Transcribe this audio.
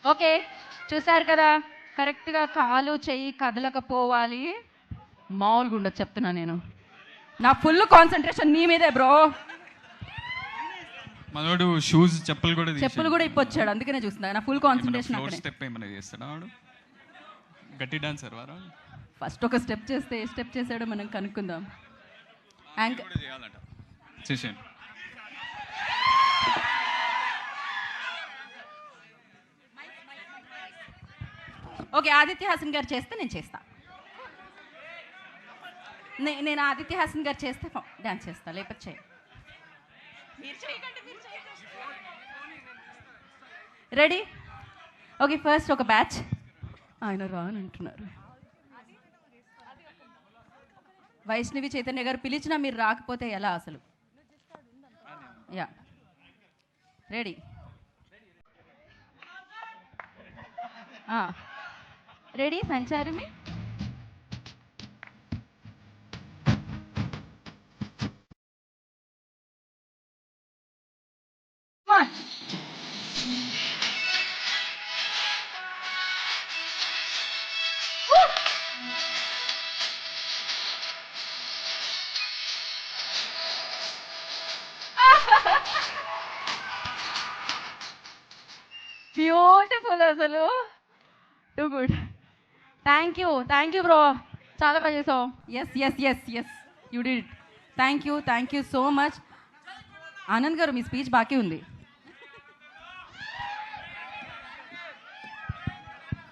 Okay, చూసారు కదా, కరెక్ట్గా కాలు చెయ్యి కదలకపోవాలి. మామూలుగా ఉండదు చెప్తున్నా నేను. నా ఫుల్ కాన్సన్ట్రేషన్ నీ మీదే బ్రో. మనోడు షూస్ చెప్పులు కూడా చెప్పులు కూడా ఇప్పొచ్చాడు, అందుకనే చూస్తున్నా. నా ఫుల్ కాన్సన్ట్రేషన్ అక్కడే. స్టెప్ ఏమైనా చేస్తాడా వాడు? గట్టి డాన్సర్ వారా? ఫస్ట్ ఒక స్టెప్ చేస్తే ఏ స్టెప్ చేసాడో మనం కనుక్కుందాం. కూడా చేయాలంట. చేసేయండి. ఓకే, ఆదిత్య హాసన్ గారు చేస్తే నేను చేస్తా. నేను ఆదిత్య హాసన్ గారు చేస్తే డాన్స్ చేస్తా, లేకపోతే చేయ. రెడీ? ఓకే, ఫస్ట్ ఒక బ్యాచ్. ఆయన రానంటున్నారు. వైష్ణవి చైతన్య గారు పిలిచినా మీరు రాకపోతే ఎలా అసలు? Yeah, ready? రెడీ సంచారి మీ బ్యూటిఫుల్ అసలు. Too good. Thank you bro, చాలా బాగా చేసావు. Yes yes yes yes, you did. Thank you so much. Anand గారు, మీ స్పీచ్ బాకీ ఉంది.